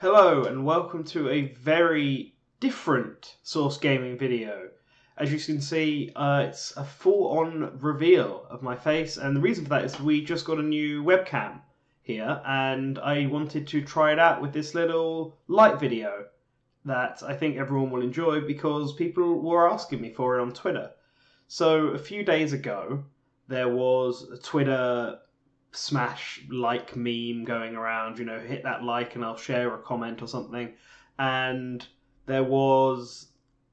Hello and welcome to a very different Source Gaming video. As you can see, it's a full-on reveal of my face, and the reason for that is we just got a new webcam here, and I wanted to try it out with this little light video that I think everyone will enjoy because people were asking me for it on Twitter. So a few days ago, there was a Twitter smash like meme going around, hit that like and I'll share a comment or something. And there was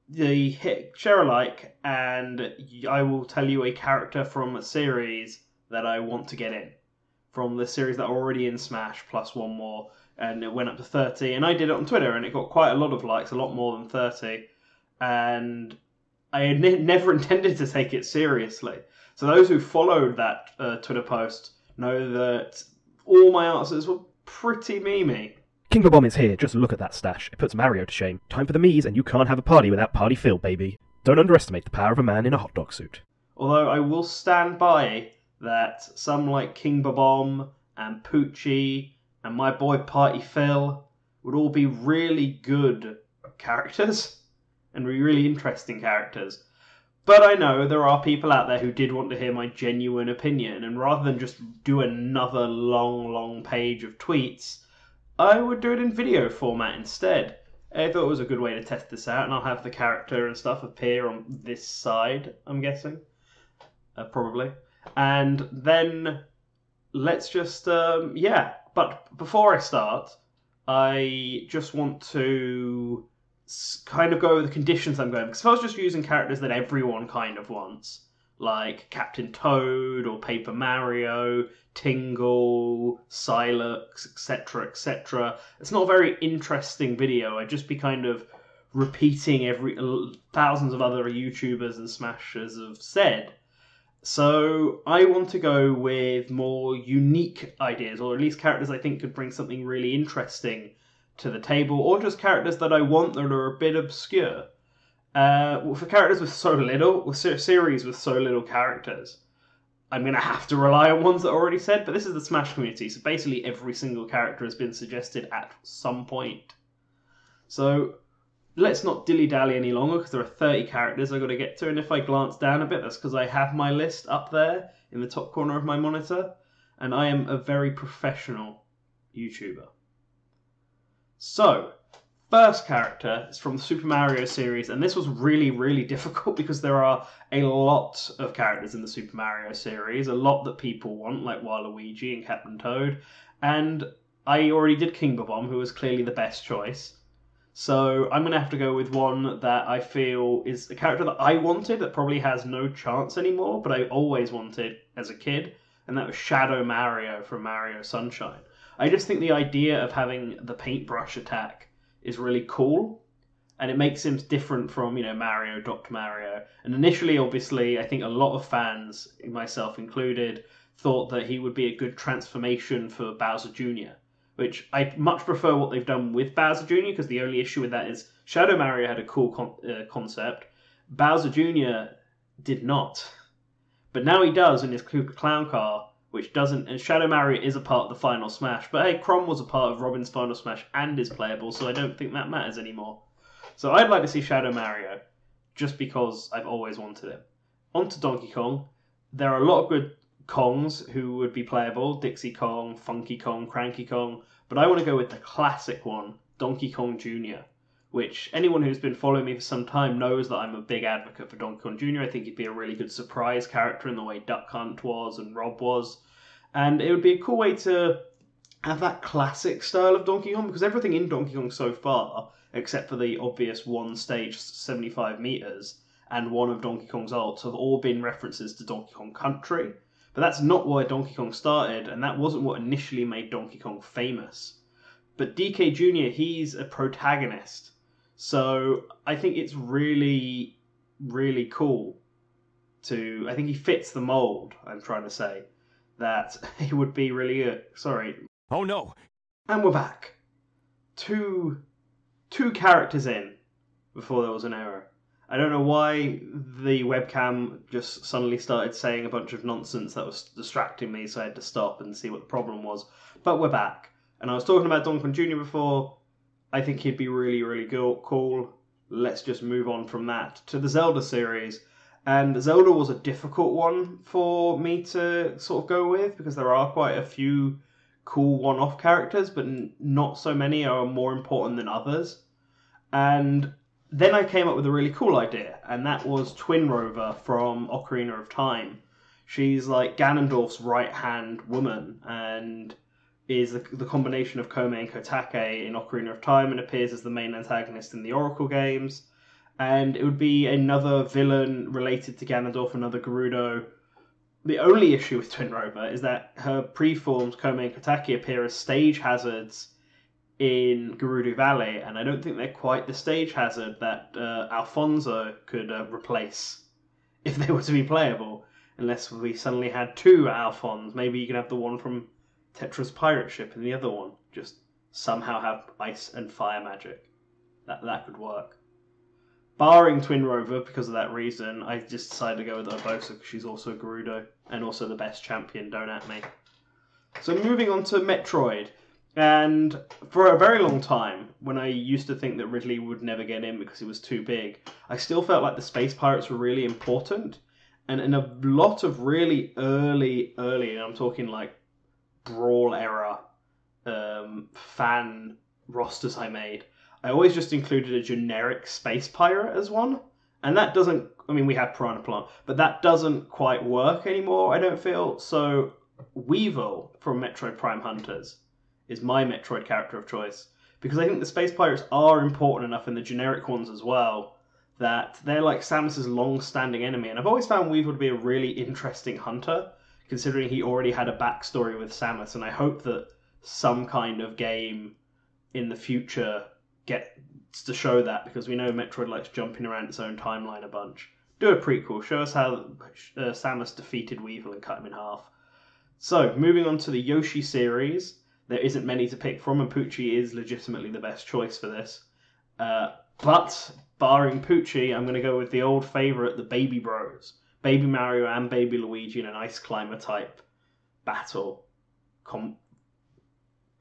the hit share a like and I will tell you a character from a series that I want to get in. From the series that are already in Smash plus one more, and it went up to 30, and I did it on Twitter and it got quite a lot of likes, a lot more than 30, and I had never intended to take it seriously. So those who followed that Twitter post know that all my answers were pretty memey. King Bomb is here, just look at that stash. It puts Mario to shame. Time for the Mii's, and you can't have a party without Party Phil, baby. Don't underestimate the power of a man in a hot dog suit. Although I will stand by that some like King Bomb and Poochie and my boy Party Phil would all be really good characters and be really interesting characters. But I know there are people out there who did want to hear my genuine opinion, and rather than just do another long page of tweets, I would do it in video format instead. I thought it was a good way to test this out, and I'll have the character and stuff appear on this side, I'm guessing. Probably. And then let's just, But before I start, I just want to kind of go over the conditions I'm going. Because if I was just using characters that everyone kind of wants, like Captain Toad or Paper Mario, Tingle, Silux, etc., it's not a very interesting video. I'd just be kind of repeating thousands of other YouTubers and Smashers have said. So I want to go with more unique ideas, or at least characters I think could bring something really interesting to the table, or just characters that I want that are a bit obscure. For characters with so little, with series with so little characters, I'm going to have to rely on ones that I already said, but this is the Smash community, so basically every single character has been suggested at some point. So let's not dilly-dally any longer, because there are 30 characters I've got to get to, and if I glance down a bit, that's because I have my list up there in the top corner of my monitor, and I am a very professional YouTuber. So, first character is from the Super Mario series, and this was really difficult because there are a lot of characters in the Super Mario series, a lot that people want, like Waluigi and Captain Toad, and I already did King Bomb, who was clearly the best choice. So I'm going to have to go with one that I feel is a character that I wanted that probably has no chance anymore, but I always wanted as a kid, and that was Shadow Mario from Mario Sunshine. I just think the idea of having the paintbrush attack is really cool, and it makes him different from, Mario, Dr. Mario. And initially, obviously, I think a lot of fans, myself included, thought that he would be a good transformation for Bowser Jr., which I much prefer what they've done with Bowser Jr., because the only issue with that is Shadow Mario had a cool concept. Bowser Jr. did not. But now he does in his Koopa Clown car, which doesn't... And Shadow Mario is a part of the Final Smash, but hey, Chrom was a part of Robin's Final Smash and is playable, so I don't think that matters anymore. So I'd like to see Shadow Mario, just because I've always wanted him. On to Donkey Kong. There are a lot of good Kongs who would be playable. Dixie Kong, Funky Kong, Cranky Kong. But I want to go with the classic one, Donkey Kong Jr., which anyone who's been following me for some time knows that I'm a big advocate for Donkey Kong Jr. I think he'd be a really good surprise character in the way Duck Hunt was and Rob was. And it would be a cool way to have that classic style of Donkey Kong, because everything in Donkey Kong so far, except for the obvious one stage 75 meters and one of Donkey Kong's ults, have all been references to Donkey Kong Country. But that's not where Donkey Kong started, and that wasn't what initially made Donkey Kong famous. But DK Jr., he's a protagonist. So I think it's really cool I think he fits the mold, I'm trying to say, that he would be really good. Sorry. Oh no! And we're back. Two characters in before there was an error. I don't know why the webcam just suddenly started saying a bunch of nonsense that was distracting me, so I had to stop and see what the problem was. But we're back. And I was talking about Donkey Kong Jr. before. I think he'd be really, really cool. Let's just move on from that to the Zelda series. And Zelda was a difficult one for me to sort of go with because there are quite a few cool one-off characters, but not so many are more important than others. And then I came up with a really cool idea, and that was Twin Rover from Ocarina of Time. She's like Ganondorf's right-hand woman, and is the combination of Kome and Kotake in Ocarina of Time, and appears as the main antagonist in the Oracle games. And it would be another villain related to Ganondorf, another Gerudo. The only issue with Twin Rover is that her preforms, Kome and Kotake, appear as stage hazards in Gerudo Valley, and I don't think they're quite the stage hazard that Alfonso could replace if they were to be playable, unless we suddenly had two Alphons. Maybe you could have the one from Tetra's pirate ship and the other one just somehow have ice and fire magic. That could work. Barring Twin Rover, because of that reason, I just decided to go with Urbosa because she's also a Gerudo and also the best champion, don't at me. So moving on to Metroid. And for a very long time, when I used to think that Ridley would never get in because he was too big, I still felt like the Space Pirates were really important. And in a lot of really early, and I'm talking like Brawl era fan rosters I made, I always just included a generic space pirate as one. And that doesn't, I mean, we have Piranha Plant, but that doesn't quite work anymore, I don't feel. So Weevil from Metroid Prime Hunters is my Metroid character of choice. Because I think the space pirates are important enough in the generic ones as well, that they're like Samus's long-standing enemy. And I've always found Weevil to be a really interesting hunter, considering he already had a backstory with Samus. And I hope that some kind of game in the future gets to show that, because we know Metroid likes jumping around its own timeline a bunch. Do a prequel. Show us how Samus defeated Weevil and cut him in half. So, moving on to the Yoshi series. There isn't many to pick from, and Poochie is legitimately the best choice for this. But, barring Poochie, I'm going to go with the old favourite, the Baby Bros. Baby Mario and Baby Luigi in an Ice Climber type battle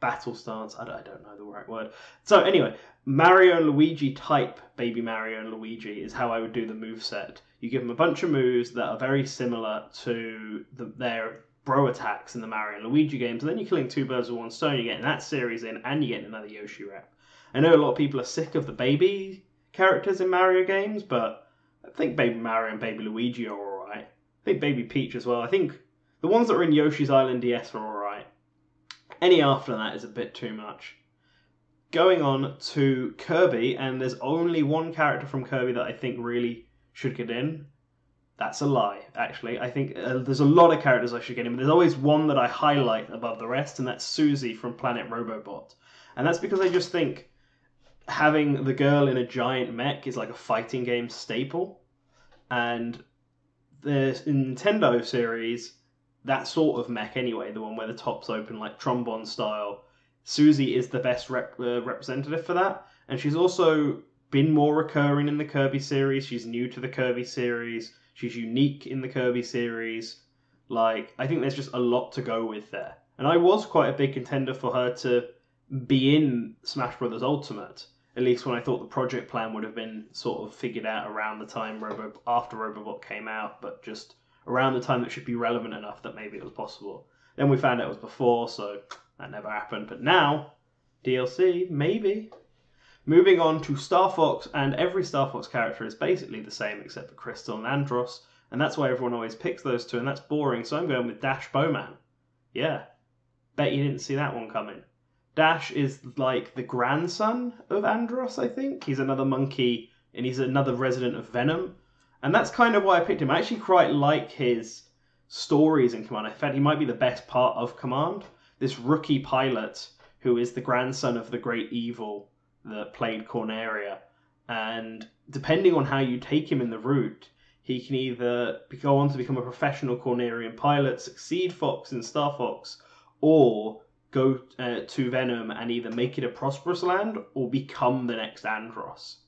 stance. I don't know the right word. So anyway, Mario and Luigi type Baby Mario and Luigi is how I would do the moveset. You give them a bunch of moves that are very similar to their bro attacks in the Mario and Luigi games, and then you're killing two birds with one stone. You're getting that series in, and you're getting another Yoshi rep. I know a lot of people are sick of the baby characters in Mario games, but I think Baby Mario and Baby Luigi are alright. I think Baby Peach as well. I think the ones that are in Yoshi's Island DS are alright. Any after that is a bit too much. Going on to Kirby, and there's only one character from Kirby that I think really should get in. That's a lie, actually. I think there's a lot of characters I should get in, but there's always one that I highlight above the rest, and that's Susie from Planet Robobot. And that's because I just think having the girl in a giant mech is like a fighting game staple. And the Nintendo series, that sort of mech anyway, the one where the top's open like trombone style, Susie is the best representative for that. And she's also been more recurring in the Kirby series. She's new to the Kirby series. She's unique in the Kirby series. Like, I think there's just a lot to go with there. And I was quite a big contender for her to be in Smash Bros. Ultimate, at least when I thought the project plan would have been sort of figured out around the time after Robobot came out, but just around the time that should be relevant enough that maybe it was possible. Then we found out it was before, so that never happened. But now, DLC, maybe. Moving on to Star Fox, and every Star Fox character is basically the same except for Crystal and Andros, and that's why everyone always picks those two, and that's boring, so I'm going with Dash Bowman. Yeah, bet you didn't see that one coming. Dash is like the grandson of Andros, I think. He's another monkey, and he's another resident of Venom, and that's kind of why I picked him. I actually quite like his stories in Command. In fact, he might be the best part of Command. This rookie pilot who is the grandson of the great evil that played Corneria, and depending on how you take him in the route, he can either go on to become a professional Cornerian pilot, succeed Fox in Star Fox, or go to Venom and either make it a prosperous land or become the next Andros.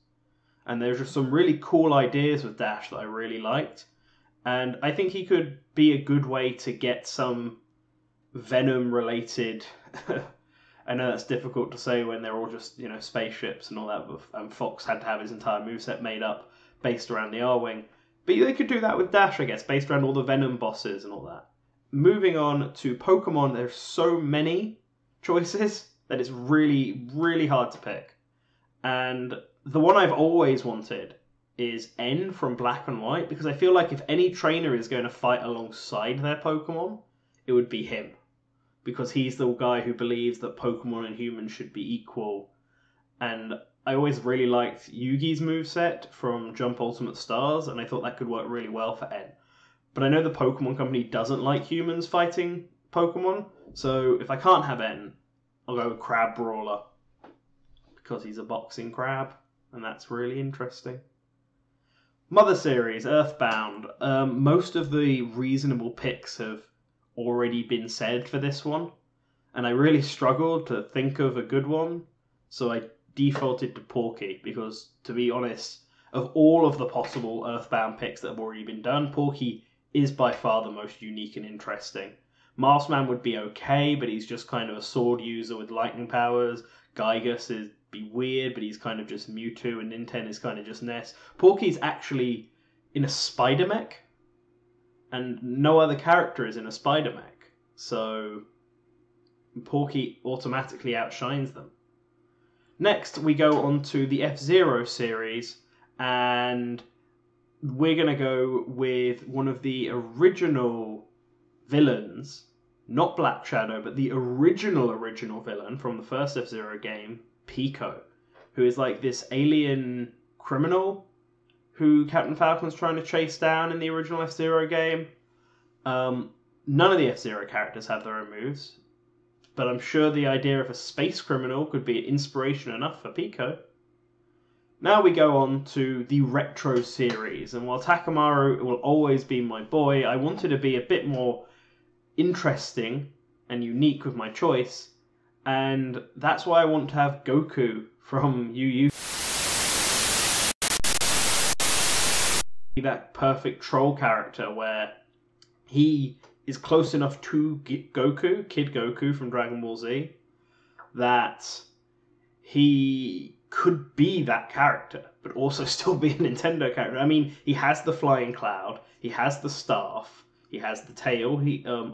And there's just some really cool ideas with Dash that I really liked, and I think he could be a good way to get some Venom related I know that's difficult to say when they're all just, spaceships and all that, and Fox had to have his entire moveset made up based around the R-Wing. But they could do that with Dash, I guess, based around all the Venom bosses and all that. Moving on to Pokemon, there's so many choices that it's really, really hard to pick. And the one I've always wanted is N from Black and White, because I feel like if any trainer is going to fight alongside their Pokemon, it would be him. Because he's the guy who believes that Pokemon and humans should be equal. And I always really liked Yugi's moveset from Jump Ultimate Stars, and I thought that could work really well for N. But I know the Pokemon Company doesn't like humans fighting Pokemon, so if I can't have N, I'll go with Crab Brawler. Because he's a boxing crab, and that's really interesting. Mother Series, Earthbound. Most of the reasonable picks have already been said for this one, and I really struggled to think of a good one, so I defaulted to Porky, because, to be honest, of all of the possible Earthbound picks that have already been done, Porky is by far the most unique and interesting. Marsman would be okay, but he's just kind of a sword user with lightning powers. Gygus is be weird, but he's kind of just Mewtwo, and Ninten is kind of just Ness. Porky's actually in a spider mech, and no other character is in a spider mech, so Porky automatically outshines them. Next, we go on to the F-Zero series, and we're going to go with one of the original villains, not Black Shadow, but the original villain from the first F-Zero game, Pico, who is like this alien criminal who Captain Falcon's trying to chase down in the original F-Zero game. None of the F-Zero characters have their own moves, but I'm sure the idea of a space criminal could be inspiration enough for Pico. Now we go on to the Retro series, and while Takamaru will always be my boy, I wanted to be a bit more interesting and unique with my choice, and that's why I want to have Goku from Yu Yu. That perfect troll character where he is close enough to Goku, Kid Goku from Dragon Ball Z, that he could be that character, but also still be a Nintendo character. I mean, he has the flying cloud, he has the staff, he has the tail.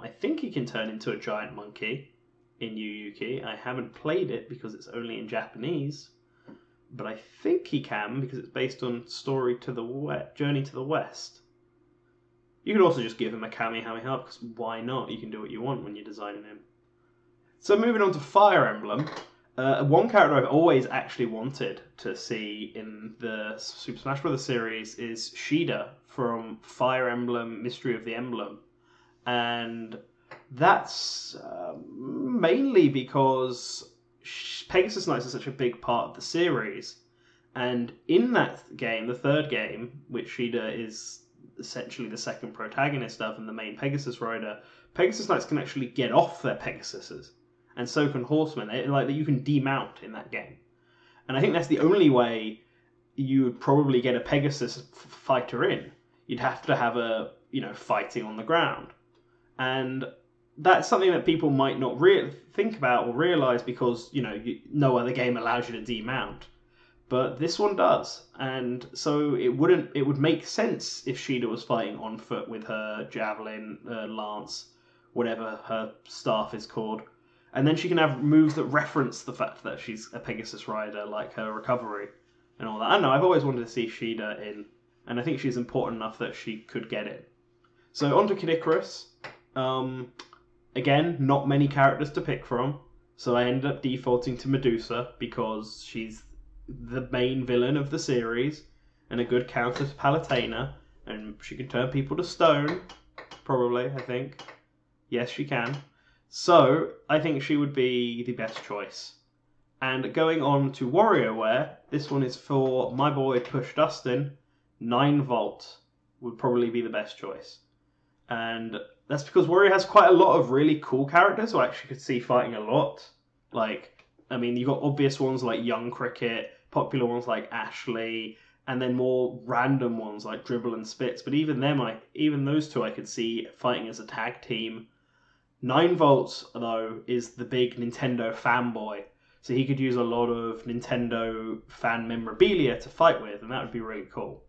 I think he can turn into a giant monkey in Yu Yu Ki. I haven't played it because it's only in Japanese, but I think he can because it's based on Journey to the West. You could also just give him a Kamehameha, because why not? You can do what you want when you're designing him. So moving on to Fire Emblem. One character I've always actually wanted to see in the Super Smash Bros. Series is Shida from Fire Emblem Mystery of the Emblem. And that's mainly because Pegasus Knights is such a big part of the series. And in that game, the third game, which Shida is essentially the second protagonist of and the main Pegasus rider, Pegasus Knights can actually get off their Pegasuses. And so can Horsemen. Like that, you can demount in that game. And I think that's the only way you would probably get a Pegasus fighter in. You'd have to have a, fighting on the ground. And that's something that people might not think about or realise because, no other game allows you to demount. But this one does. And so it would make sense if Shida was fighting on foot with her javelin, lance, whatever her staff is called. And then she can have moves that reference the fact that she's a Pegasus rider, like her recovery and all that. I don't know, I've always wanted to see Shida in, and I think she's important enough that she could get it. So on to Kid Icarus. Again, not many characters to pick from, so I ended up defaulting to Medusa because she's the main villain of the series and a good counter to Palutena, and she can turn people to stone, probably, I think. Yes, she can. So, I think she would be the best choice. And going on to WarioWare, this one is for my boy Push Dustin. 9 Volt would probably be the best choice. And that's because Wario has quite a lot of really cool characters who I actually could see fighting a lot. You've got obvious ones like Young Cricket, popular ones like Ashley, and then more random ones like Dribble and Spitz. But even those two I could see fighting as a tag team. 9 volts, though, is the big Nintendo fanboy. So he could use a lot of Nintendo fan memorabilia to fight with, and that would be really cool.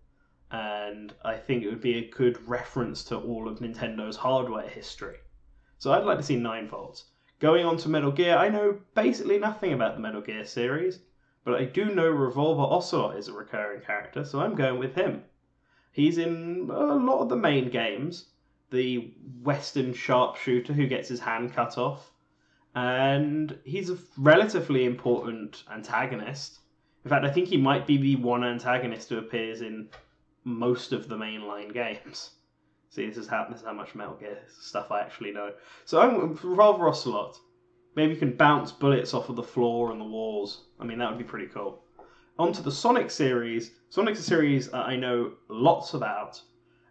And I think it would be a good reference to all of Nintendo's hardware history. So I'd like to see 9 volts. Going on to Metal Gear, I know basically nothing about the Metal Gear series, but I do know Revolver Ocelot is a recurring character, so I'm going with him. He's in a lot of the main games. The Western sharpshooter who gets his hand cut off. And he's a relatively important antagonist. In fact, I think he might be the one antagonist who appears in most of the mainline games. See, this is how much Metal Gear stuff I actually know. So I'm Revolver Ocelot. Maybe you can bounce bullets off of the floor and the walls. I mean, that would be pretty cool. On to the Sonic series. Sonic's a series I know lots about.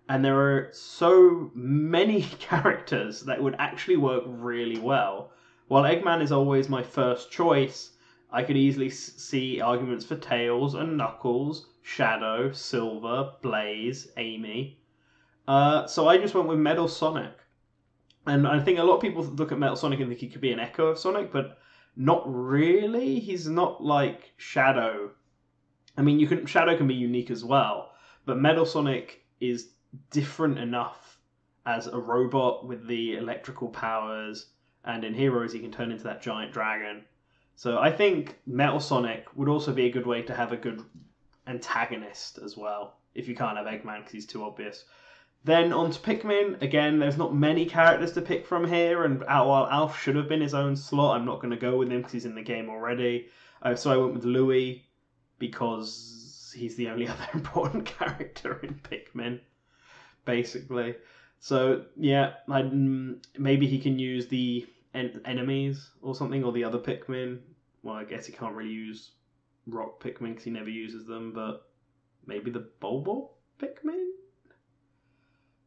And there are so many characters that would actually work really well. While Eggman is always my first choice, I could easily see arguments for Tails and Knuckles, Shadow, Silver, Blaze, Amy. So I just went with Metal Sonic. And I think a lot of people look at Metal Sonic and think he could be an echo of Sonic, but not really. He's not like Shadow. I mean, Shadow can be unique as well, but Metal Sonic is different enough as a robot with the electrical powers, and in Heroes he can turn into that giant dragon. So I think Metal Sonic would also be a good way to have a good antagonist as well, if you can't have Eggman because he's too obvious. Then on to Pikmin. Again, there's not many characters to pick from here, and while Alf should have been his own slot, I'm not going to go with him because he's in the game already. So I went with Louie because he's the only other important character in Pikmin, basically. So yeah, maybe he can use the enemies or something, or the other Pikmin. Well, I guess he can't really use rock Pikmin because he never uses them, but maybe the Bulbul Pikmin?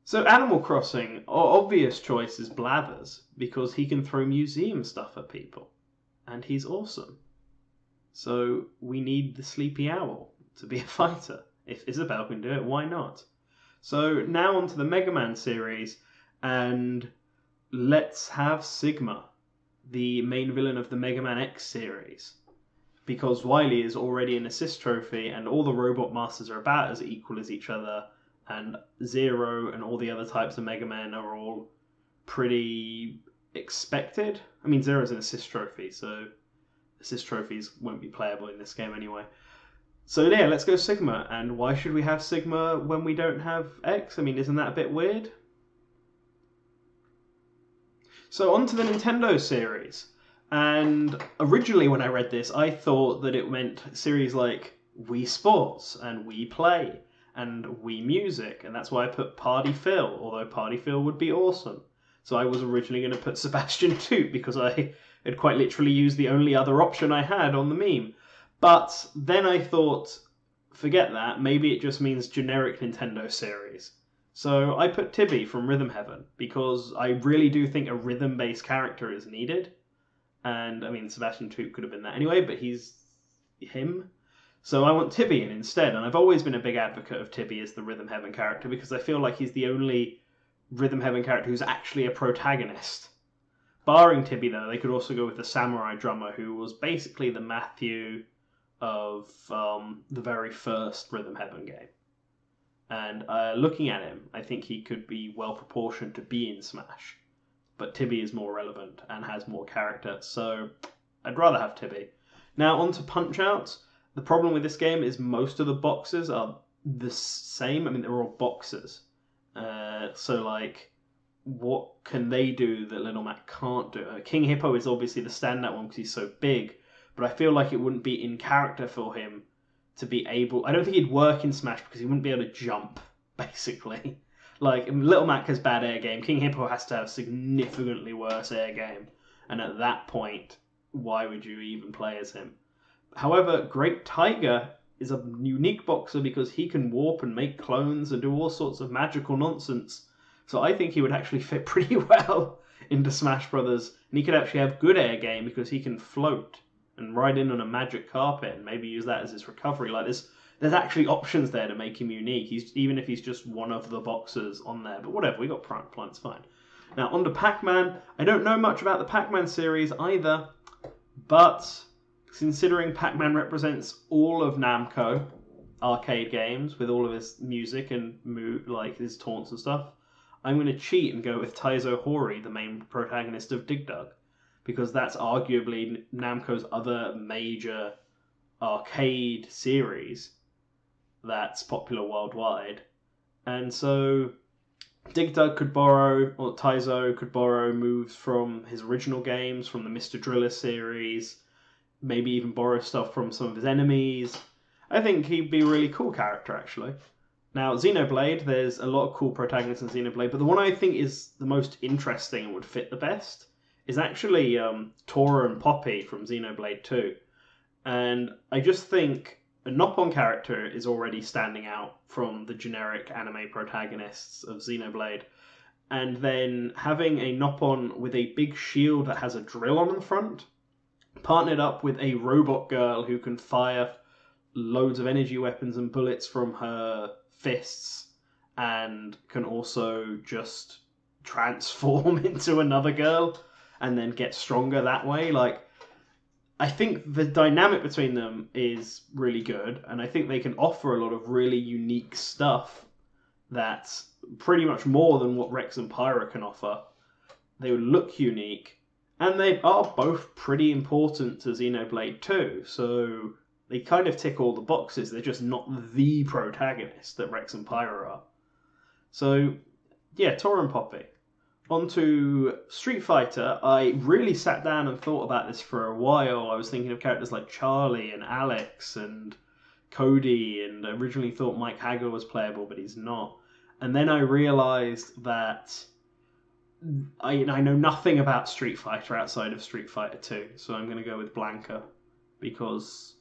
So Animal Crossing, our obvious choice is Blathers, because he can throw museum stuff at people. And he's awesome. So we need the Sleepy Owl to be a fighter. If Isabelle can do it, why not? So now onto the Mega Man series, and let's have Sigma, the main villain of the Mega Man X series. Because Wily is already an assist trophy, and all the Robot Masters are about as equal as each other, and Zero and all the other types of Mega Man are all pretty expected. I mean, Zero's an assist trophy, so assist trophies won't be playable in this game anyway. So yeah, let's go Sigma. And why should we have Sigma when we don't have X? I mean, isn't that a bit weird? So on to the Nintendo series. And originally when I read this, I thought that it meant series like Wii Sports and Wii Play and Wii Music. And that's why I put Party Phil, although Party Phil would be awesome. So I was originally going to put Sebastian Toot because I had quite literally used the only other option I had on the meme. But then I thought, forget that, maybe it just means generic Nintendo series. So I put Tibby from Rhythm Heaven, because I really do think a rhythm-based character is needed. And, I mean, Sebastian Toot could have been that anyway, but he's him. So I want Tibby in instead, and I've always been a big advocate of Tibby as the Rhythm Heaven character, because I feel like he's the only Rhythm Heaven character who's actually a protagonist. Barring Tibby, though, they could also go with the Samurai Drummer, who was basically the Matthew of the very first Rhythm Heaven game. And looking at him, I think he could be well proportioned to be in Smash. But Tibby is more relevant and has more character, so I'd rather have Tibby. Now on to Punch-Out. The problem with this game is most of the boxes are the same. I mean, they're all boxes. So, like, what can they do that Little Mac can't do? King Hippo is obviously the standout one because he's so big, but I feel like it wouldn't be in character for him to be able... I don't think he'd work in Smash because he wouldn't be able to jump, basically. Like, Little Mac has bad air game. King Hippo has to have significantly worse air game. And at that point, why would you even play as him? However, Great Tiger is a unique boxer because he can warp and make clones and do all sorts of magical nonsense. So I think he would actually fit pretty well into Smash Brothers. And he could actually have good air game because he can float and ride in on a magic carpet and maybe use that as his recovery. Like, there's actually options there to make him unique. Even if he's just one of the boxers on there. But whatever, we got Prime, it's fine. Now, on to Pac-Man. I don't know much about the Pac-Man series either, but considering Pac-Man represents all of Namco arcade games with all of his music and like his taunts and stuff, I'm going to cheat and go with Taizo Hori, the main protagonist of Dig Dug, because that's arguably Namco's other major arcade series that's popular worldwide. And so Dig Dug could borrow, or Taizo could borrow moves from his original games, from the Mr. Driller series, maybe even borrow stuff from some of his enemies. I think he'd be a really cool character, actually. Now, Xenoblade, there's a lot of cool protagonists in Xenoblade, but the one I think is the most interesting and would fit the best is actually Tora and Poppy from Xenoblade 2. And I just think a Noppon character is already standing out from the generic anime protagonists of Xenoblade. And then having a Noppon with a big shield that has a drill on the front, partnered up with a robot girl who can fire loads of energy weapons and bullets from her fists and can also just transform into another girl and then get stronger that way. Like, I think the dynamic between them is really good, and I think they can offer a lot of really unique stuff that's pretty much more than what Rex and Pyra can offer. They would look unique, and they are both pretty important to Xenoblade 2, so they kind of tick all the boxes. They're just not the protagonist that Rex and Pyra are. So, yeah, Tora and Poppy. On to Street Fighter. I really sat down and thought about this for a while. I was thinking of characters like Charlie and Alex and Cody, and I originally thought Mike Haggar was playable, but he's not. And then I realised that I know nothing about Street Fighter outside of Street Fighter 2, so I'm going to go with Blanca, because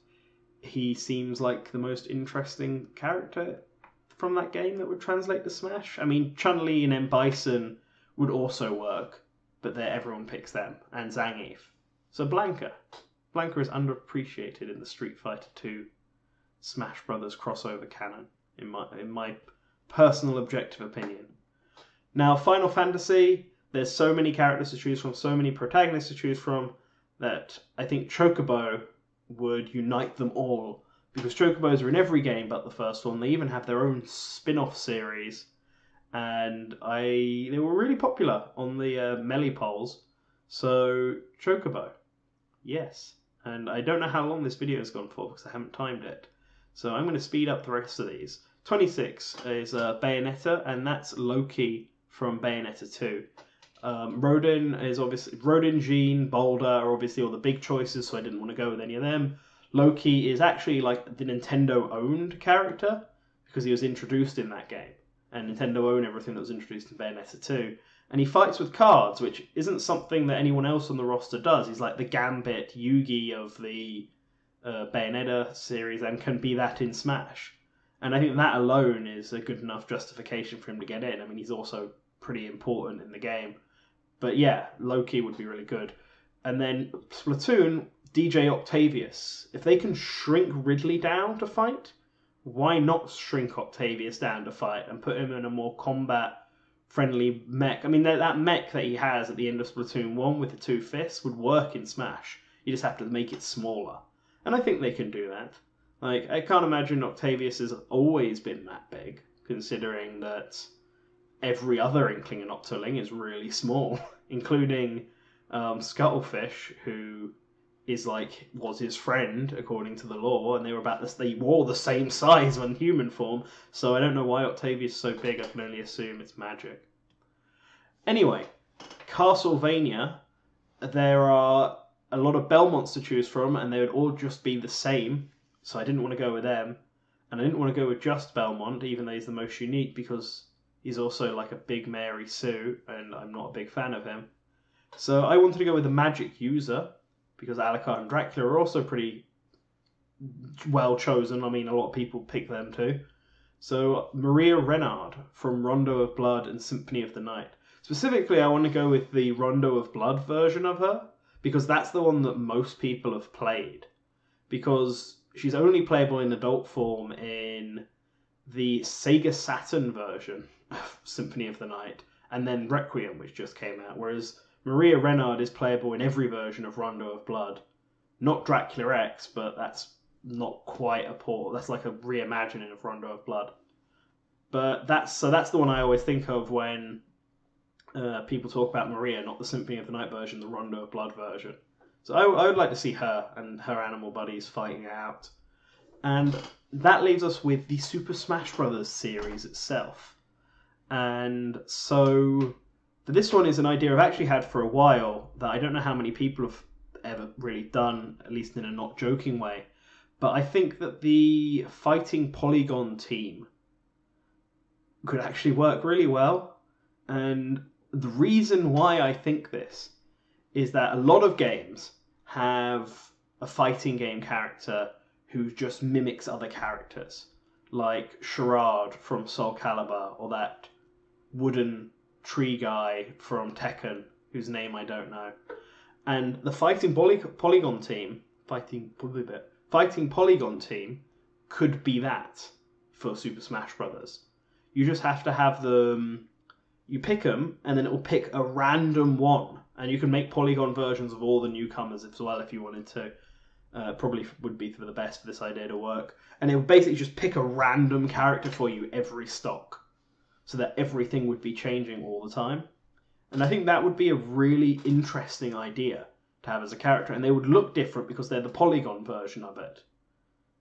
he seems like the most interesting character from that game that would translate to Smash. I mean, Chun-Li and M. Bison would also work, but everyone picks them, and Zangief. So Blanca. Blanca is underappreciated in the Street Fighter 2 Smash Brothers crossover canon, in my personal objective opinion. Now, Final Fantasy, there's so many characters to choose from, so many protagonists to choose from, that I think Chocobo would unite them all, because Chocobos are in every game but the first one. They even have their own spin-off series, and they were really popular on the Melee polls. So Chocobo, yes. And I don't know how long this video has gone for because I haven't timed it, so I'm going to speed up the rest of these. 26 is Bayonetta, and that's Loki from Bayonetta 2. Rodin is obviously Rodin, Jean, Boulder are obviously all the big choices, so I didn't want to go with any of them. Loki is actually like the Nintendo-owned character because he was introduced in that game, and Nintendo own everything that was introduced in Bayonetta 2. And he fights with cards, which isn't something that anyone else on the roster does. He's like the Gambit Yugi of the Bayonetta series, and can be that in Smash. And I think that alone is a good enough justification for him to get in. I mean, he's also pretty important in the game. But yeah, Loki would be really good. And then Splatoon, DJ Octavius. If they can shrink Ridley down to fight, why not shrink Octavius down to fight and put him in a more combat-friendly mech? I mean, that mech that he has at the end of Splatoon 1 with the two fists would work in Smash. You just have to make it smaller. And I think they can do that. Like, I can't imagine Octavius has always been that big, considering that every other Inkling and Octoling is really small, including Scuttlefish, who was his friend according to the lore, and they wore the same size when human form. So I don't know why Octavius is so big. I can only assume it's magic. Anyway, Castlevania. There are a lot of Belmonts to choose from, and they would all just be the same. So I didn't want to go with them, and I didn't want to go with just Belmont, even though he's the most unique, because he's also like a big Mary Sue, and I'm not a big fan of him. So I wanted to go with the Magic User, because Alucard and Dracula are also pretty well chosen. I mean, a lot of people pick them too. So Maria Renard from Rondo of Blood and Symphony of the Night. Specifically, I want to go with the Rondo of Blood version of her, because that's the one that most people have played. Because she's only playable in adult form in the Sega Saturn version of Symphony of the Night, and then Requiem, which just came out. Whereas Maria Renard is playable in every version of Rondo of Blood. Not Dracula X, but that's not quite a port. That's like a reimagining of Rondo of Blood. But that's the one I always think of when people talk about Maria, not the Symphony of the Night version, the Rondo of Blood version. So I would like to see her and her animal buddies fighting it out. And that leaves us with the Super Smash Bros. Series itself. And so this one is an idea I've actually had for a while that I don't know how many people have ever really done, at least in a not joking way. But I think that the Fighting Polygon team could actually work really well. And the reason why I think this is that a lot of games have a fighting game character who just mimics other characters, like Sherrod from Soul Calibur, or that wooden tree guy from Tekken, whose name I don't know. And the Fighting Polygon team could be that for Super Smash Bros. You just have to have them. You pick them, and then it will pick a random one, and you can make polygon versions of all the newcomers as well if you wanted to. Probably would be for the best for this idea to work. And it would basically just pick a random character for you every stock, so that everything would be changing all the time. And I think that would be a really interesting idea to have as a character, and they would look different because they're the polygon version of it.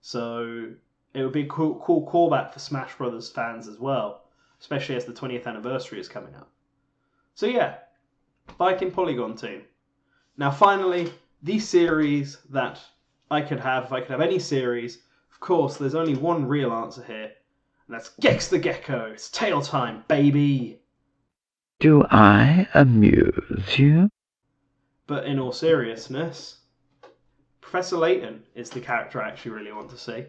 So it would be a cool callback for Smash Brothers fans as well, especially as the 20th anniversary is coming up. So yeah, Fighting Polygon team. Now finally, the series that I could have, if I could have any series, of course, there's only one real answer here, and that's Gex the Gecko. It's tail time, baby! Do I amuse you? But in all seriousness, Professor Layton is the character I actually really want to see.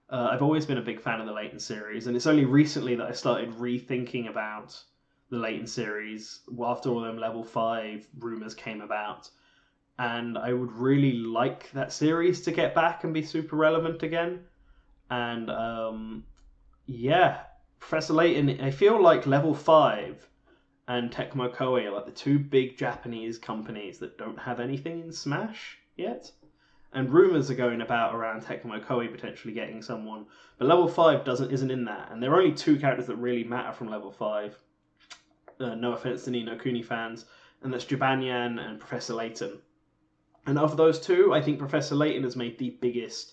I've always been a big fan of the Layton series, and it's only recently that I started rethinking about the Layton series after all them level 5 rumours came about. And I would really like that series to get back and be super relevant again. And yeah, Professor Layton, I feel like level 5 and Tecmo Koei are like the two big Japanese companies that don't have anything in Smash yet. And rumours are going about around Tecmo Koei potentially getting someone. But level 5 isn't in that. And there are only two characters that really matter from level 5. No offence to Ni no Kuni fans. And that's Jibanyan and Professor Layton. And of those two, I think Professor Layton has made the biggest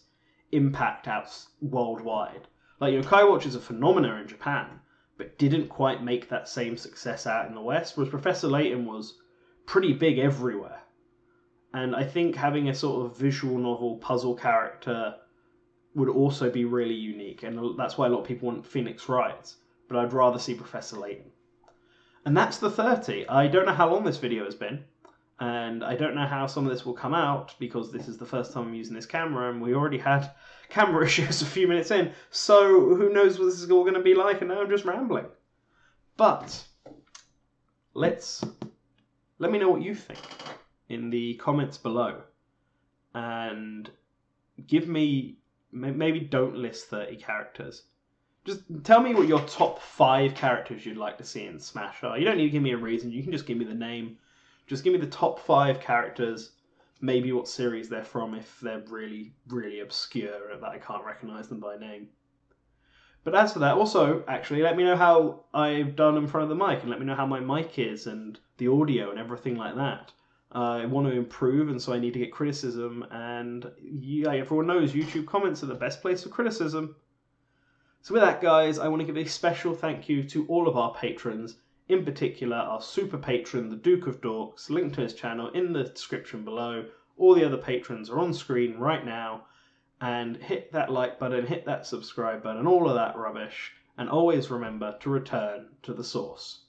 impact out worldwide. Like, Yokai Watch is a phenomenon in Japan, but didn't quite make that same success out in the West, whereas Professor Layton was pretty big everywhere. And I think having a sort of visual novel puzzle character would also be really unique, and that's why a lot of people want Phoenix Wright, but I'd rather see Professor Layton. And that's the 30. I don't know how long this video has been, and I don't know how some of this will come out, because this is the first time I'm using this camera, and we already had camera issues a few minutes in, so who knows what this is all going to be like, and now I'm just rambling. But let me know what you think in the comments below, and give me, maybe don't list 30 characters. Just tell me what your top 5 characters you'd like to see in Smash are. You don't need to give me a reason, you can just give me the name. Just give me the top 5 characters, maybe what series they're from if they're really, really obscure and that I can't recognise them by name. But as for that, also, actually, let me know how I've done in front of the mic, and let me know how my mic is, and the audio, and everything like that. I want to improve, and so I need to get criticism, and yeah, everyone knows YouTube comments are the best place for criticism. So with that, guys, I want to give a special thank you to all of our patrons, in particular our super patron, the Duke of Dorks, link to his channel in the description below. All the other patrons are on screen right now. And hit that like button, hit that subscribe button, all of that rubbish. And always remember to return to the source.